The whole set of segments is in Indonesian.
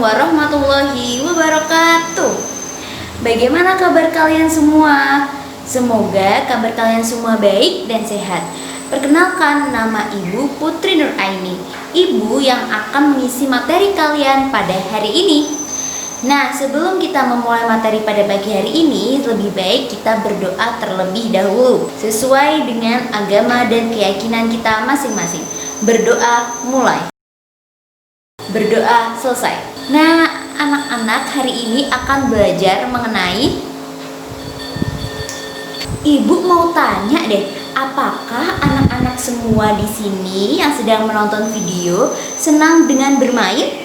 warahmatullahi wabarakatuh. Bagaimana kabar kalian semua? Semoga kabar kalian semua baik dan sehat. Perkenalkan, nama Ibu Putri Nuraini, ibu yang akan mengisi materi kalian pada hari ini. Nah, sebelum kita memulai materi pada pagi hari ini, lebih baik kita berdoa terlebih dahulu sesuai dengan agama dan keyakinan kita masing-masing. Berdoa mulai. Berdoa selesai. Nah, anak-anak hari ini akan belajar mengenai, Ibu mau tanya deh, apakah anak-anak semua di sini yang sedang menonton video senang dengan bermain?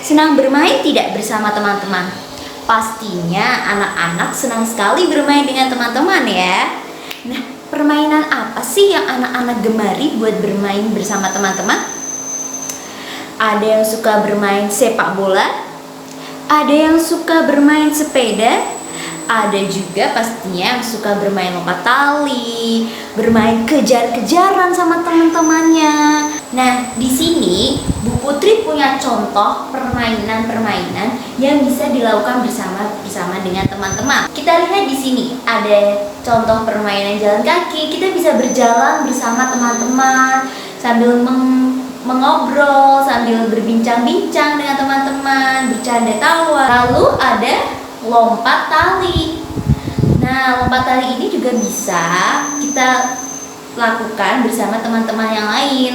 Senang bermain tidak bersama teman-teman? Pastinya anak-anak senang sekali bermain dengan teman-teman ya. Nah, permainan apa sih yang anak-anak gemari buat bermain bersama teman-teman? Ada yang suka bermain sepak bola, ada yang suka bermain sepeda, ada juga pastinya yang suka bermain lompat tali, bermain kejar-kejaran sama teman-temannya. Nah, di sini Bu Putri punya contoh permainan-permainan yang bisa dilakukan bersama dengan teman-teman. Kita lihat di sini ada contoh permainan jalan kaki. Kita bisa berjalan bersama teman-teman sambil mengobrol, sambil berbincang-bincang dengan teman-teman, bercanda tawa. Lalu ada lompat tali. Nah, lompat tali ini juga bisa kita lakukan bersama teman-teman yang lain,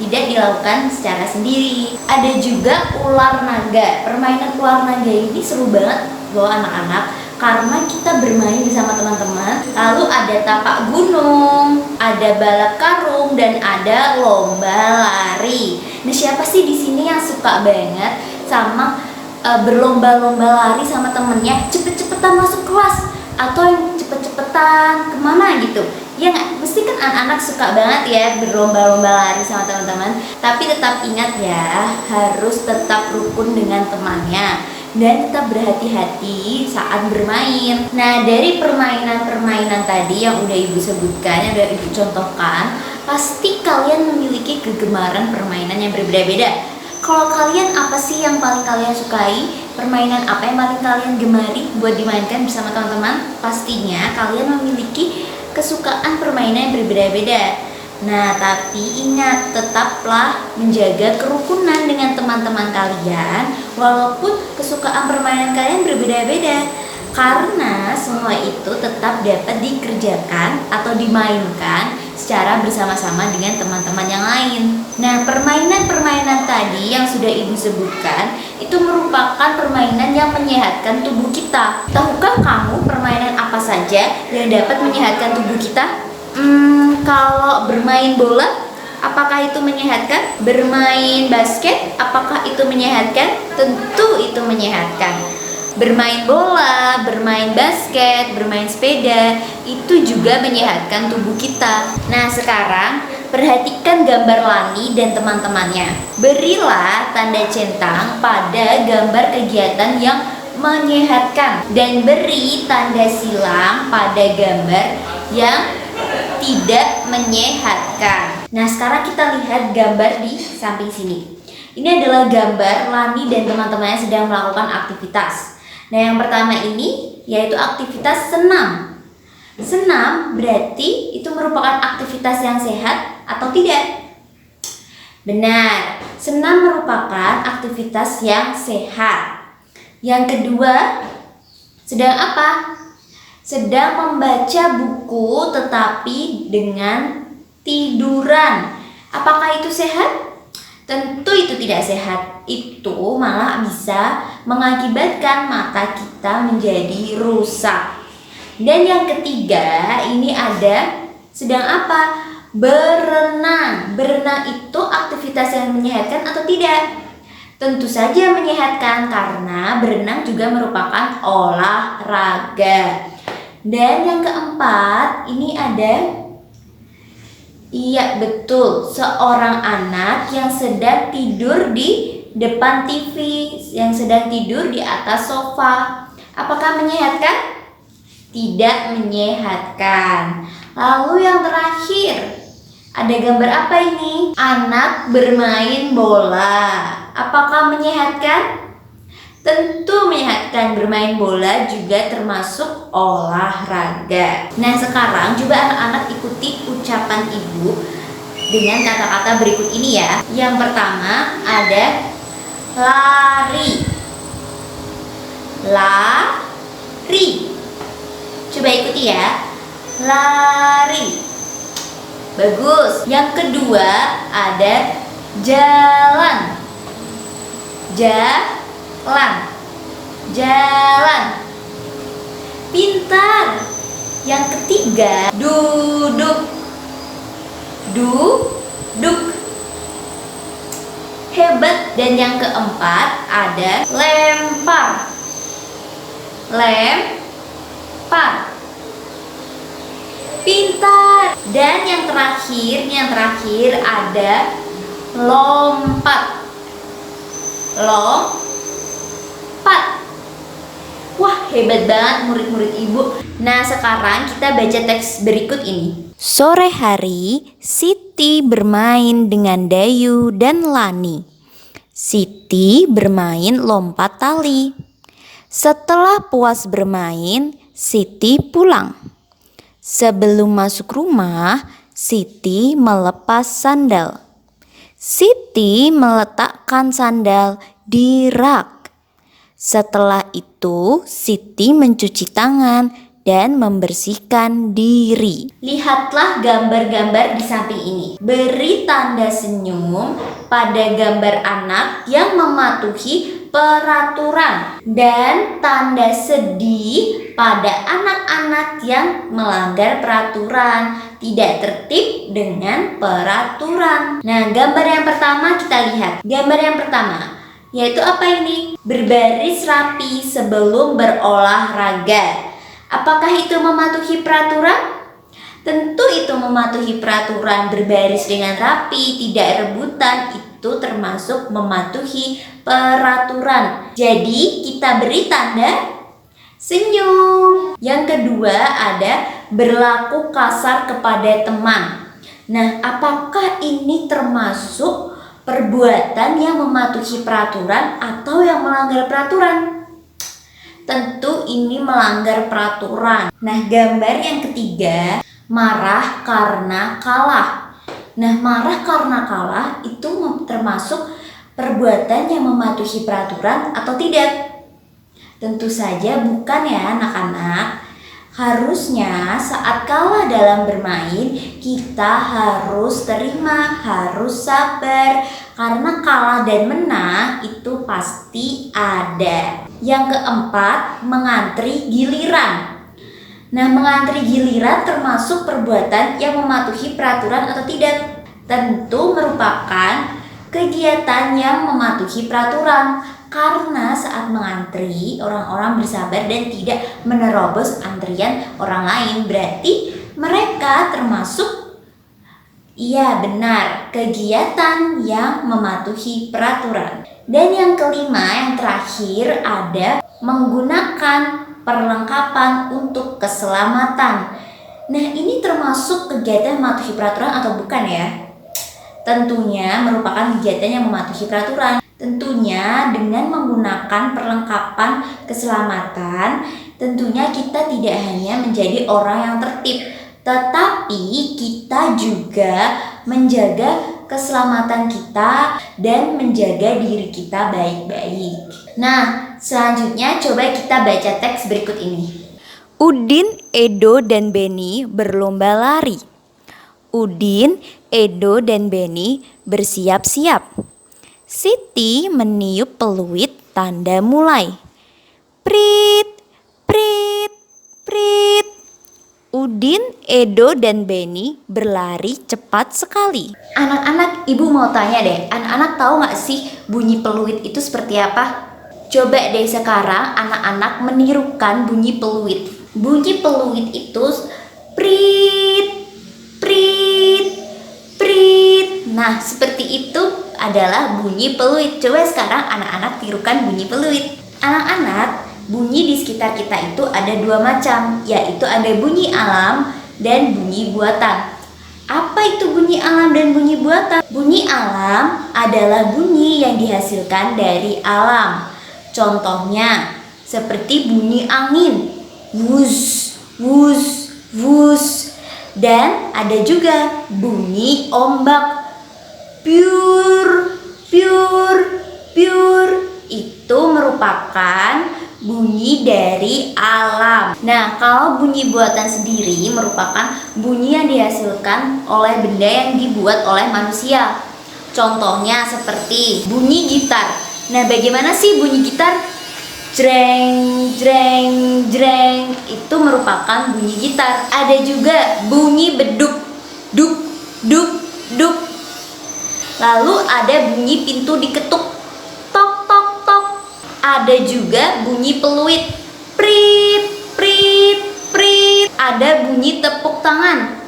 tidak dilakukan secara sendiri. Ada juga ular naga. Permainan ular naga ini seru banget loh anak-anak, karena kita bermain bersama teman-teman. Lalu ada tapak gunung, ada balap karung, dan ada lomba lari. Nah, siapa sih di sini yang suka banget sama berlomba-lomba lari sama temennya, cepet-cepetan masuk kelas atau yang cepet-cepetan kemana gitu? Ya nggak? Mesti kan anak-anak suka banget ya berlomba-lomba lari sama teman-teman. Tapi tetap ingat ya, harus tetap rukun dengan temannya dan tetap berhati-hati saat bermain. Nah, dari permainan-permainan tadi yang udah Ibu sebutkan, yang udah Ibu contohkan, pasti kalian memiliki kegemaran permainan yang berbeda-beda. Kalau kalian, apa sih yang paling kalian sukai? Permainan apa yang paling kalian gemari buat dimainkan bersama teman-teman? Pastinya kalian memiliki kesukaan permainan yang berbeda-beda. Nah, tapi ingat, tetaplah menjaga kerukunan dengan teman-teman kalian walaupun kesukaan permainan kalian berbeda-beda, karena semua itu tetap dapat dikerjakan atau dimainkan secara bersama-sama dengan teman-teman yang lain. Nah, permainan-permainan tadi yang sudah Ibu sebutkan itu merupakan permainan yang menyehatkan tubuh kita. Tahukah kamu permainan apa saja yang dapat menyehatkan tubuh kita? Kalau bermain bola, apakah itu menyehatkan? Bermain basket, apakah itu menyehatkan? Tentu itu menyehatkan. Bermain bola, bermain basket, bermain sepeda, itu juga menyehatkan tubuh kita. Nah, sekarang perhatikan gambar Lani dan teman-temannya. Berilah tanda centang pada gambar kegiatan yang menyehatkan dan beri tanda silang pada gambar yang tidak menyehatkan. Nah, sekarang kita lihat gambar di samping sini. Ini adalah gambar Lani dan teman-temannya sedang melakukan aktivitas. Nah, yang pertama ini yaitu aktivitas senam. Senam berarti itu merupakan aktivitas yang sehat atau tidak? Benar, senam merupakan aktivitas yang sehat. Yang kedua, sedang apa? Sedang membaca buku tetapi dengan tiduran. Apakah itu sehat? Tentu itu tidak sehat. Itu malah bisa mengakibatkan mata kita menjadi rusak. Dan yang ketiga, ini ada sedang apa? Berenang. Berenang itu aktivitas yang menyehatkan atau tidak? Tentu saja menyehatkan, karena berenang juga merupakan olahraga. Dan yang keempat, ini ada, iya betul, seorang anak yang sedang tidur di depan TV, yang sedang tidur di atas sofa. Apakah menyehatkan? Tidak menyehatkan. Lalu yang terakhir, ada gambar apa ini? Anak bermain bola. Apakah menyehatkan? Tentu menyehatkan, bermain bola juga termasuk olahraga. Nah, sekarang coba anak-anak ikuti ucapan ibu dengan kata-kata berikut ini ya. Yang pertama ada lari. Lari. Coba ikuti ya. Lari. Bagus. Yang kedua ada jalan. Jalan. Pintar. Yang ketiga duduk. Hebat. Dan yang keempat ada lempar. Pintar. Dan yang terakhir ada lompat. Wah, hebat banget murid-murid ibu. Nah, sekarang kita baca teks berikut ini. Sore hari, Siti bermain dengan Dayu dan Lani. Siti bermain lompat tali. Setelah puas bermain, Siti pulang. Sebelum masuk rumah, Siti melepas sandal. Siti meletakkan sandal di rak. Setelah itu, Siti mencuci tangan dan membersihkan diri. Lihatlah gambar-gambar di samping ini. Beri tanda senyum pada gambar anak yang mematuhi peraturan dan tanda sedih pada anak-anak yang melanggar peraturan, tidak tertib dengan peraturan. Nah, gambar yang pertama kita lihat. Gambar yang pertama yaitu apa ini? Berbaris rapi sebelum berolahraga. Apakah itu mematuhi peraturan? Tentu itu mematuhi peraturan. Berbaris dengan rapi, tidak rebutan, itu termasuk mematuhi peraturan. Jadi kita beri tanda senyum. Yang kedua ada berlaku kasar kepada teman. Nah, apakah ini termasuk perbuatan yang mematuhi peraturan atau yang melanggar peraturan? Tentu ini melanggar peraturan. Nah, gambar yang ketiga, marah karena kalah. Nah, marah karena kalah itu termasuk perbuatan yang mematuhi peraturan atau tidak? Tentu saja bukan ya anak-anak. Harusnya saat kalah dalam bermain, kita harus terima, harus sabar. Karena kalah dan menang itu pasti ada. Yang keempat, mengantri giliran. Nah, mengantri giliran termasuk perbuatan yang mematuhi peraturan atau tidak? Tentu merupakan kegiatan yang mematuhi peraturan. Karena saat mengantri, orang-orang bersabar dan tidak menerobos antrian orang lain. Berarti mereka termasuk, iya benar, kegiatan yang mematuhi peraturan. Dan yang kelima, yang terakhir ada menggunakan perlengkapan untuk keselamatan. Nah, ini termasuk kegiatan mematuhi peraturan atau bukan ya? Tentunya merupakan kegiatan yang mematuhi peraturan. Tentunya dengan menggunakan perlengkapan keselamatan, tentunya kita tidak hanya menjadi orang yang tertib, tetapi kita juga menjaga keselamatan kita dan menjaga diri kita baik-baik. Nah, selanjutnya coba kita baca teks berikut ini. Udin, Edo, dan Beni berlomba lari. Udin, Edo, dan Beni bersiap-siap. Siti meniup peluit tanda mulai. Prit, prit, prit. Udin, Edo, dan Beni berlari cepat sekali. Anak-anak, ibu mau tanya deh, anak-anak tahu gak sih bunyi peluit itu seperti apa? Coba deh sekarang anak-anak menirukan bunyi peluit. Bunyi peluit itu prit, prit, prit. Nah, seperti itu adalah bunyi peluit. Coba sekarang anak-anak tirukan bunyi peluit. Anak-anak, bunyi di sekitar kita itu ada dua macam, yaitu ada bunyi alam dan bunyi buatan. Apa itu bunyi alam dan bunyi buatan? Bunyi alam adalah bunyi yang dihasilkan dari alam. Contohnya seperti bunyi angin, wus, wus, wus. Dan ada juga bunyi ombak, pure, pure, pure. Itu merupakan bunyi dari alam. Nah, kalau bunyi buatan sendiri merupakan bunyi yang dihasilkan oleh benda yang dibuat oleh manusia. Contohnya seperti bunyi gitar. Nah, bagaimana sih bunyi gitar? Jreng, jreng, jreng. Itu merupakan bunyi gitar. Ada juga bunyi beduk, duk, duk, duk. Lalu ada bunyi pintu diketuk, tok, tok, tok. Ada juga bunyi peluit, prit, prit, prit. Ada bunyi tepuk tangan,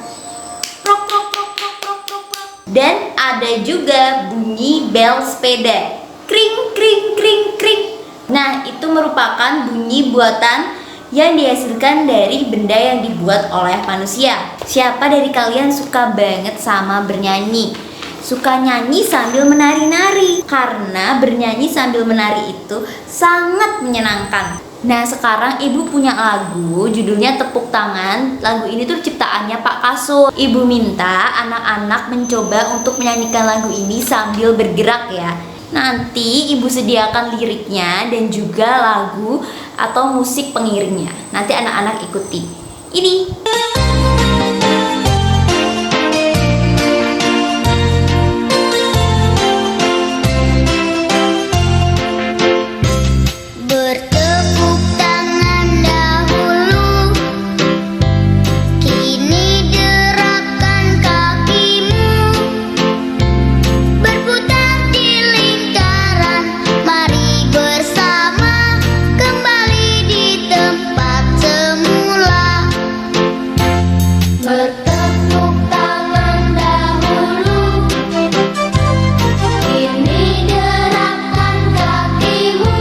krok, krok, krok, krok, krok, krok, krok. Dan ada juga bunyi bel sepeda, kring, kring, kring, kring. Nah, itu merupakan bunyi buatan yang dihasilkan dari benda yang dibuat oleh manusia. Siapa dari kalian suka banget sama bernyanyi? Suka nyanyi sambil menari-nari? Karena bernyanyi sambil menari itu sangat menyenangkan. Nah, sekarang ibu punya lagu judulnya Tepuk Tangan. Lagu ini tuh ciptaannya Pak Kasur. Ibu minta anak-anak mencoba untuk menyanyikan lagu ini sambil bergerak ya. Nanti ibu sediakan liriknya dan juga lagu atau musik pengiringnya. Nanti anak-anak ikuti. Ini. Bertepuk tangan dahulu, kini derapkan kakimu, berputar di lingkaran, mari bersama kembali di tempat semula. Bertepuk tangan dahulu, kini derapkan kakimu,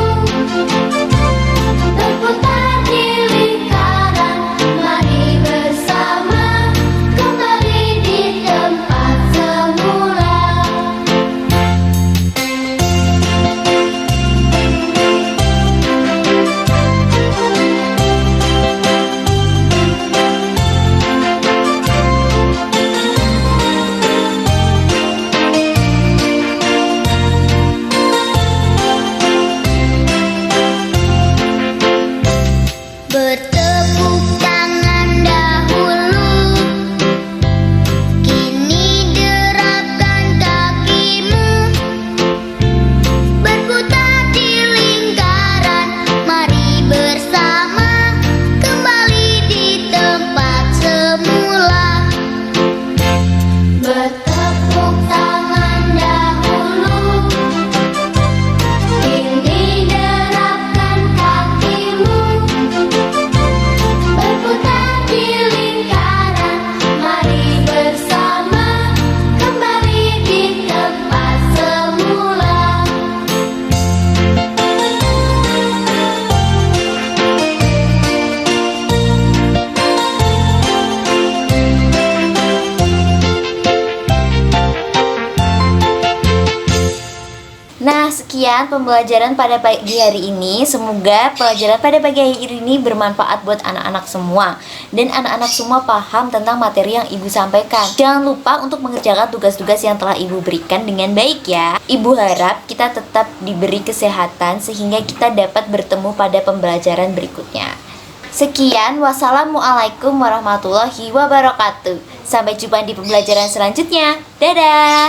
berputar di lingkaran, mari bersama kembali di tempat semula. Bertepuk tangan dahulu, kini derapkan kakimu, berputar di lingkaran, mari bersama kembali di tempat semula. Bertepuk tangan dahulu, kini derapkan kakimu, berputar di lingkaran, mari bersama kembali di tempat semula. Nah, sekian pembelajaran pada pagi hari ini. Semoga pelajaran pada pagi hari ini bermanfaat buat anak-anak semua. Dan anak-anak semua paham tentang materi yang ibu sampaikan. Jangan lupa untuk mengerjakan tugas-tugas yang telah ibu berikan dengan baik ya. Ibu harap kita tetap diberi kesehatan sehingga kita dapat bertemu pada pembelajaran berikutnya. Sekian, wassalamualaikum warahmatullahi wabarakatuh. Sampai jumpa di pembelajaran selanjutnya. Dadah!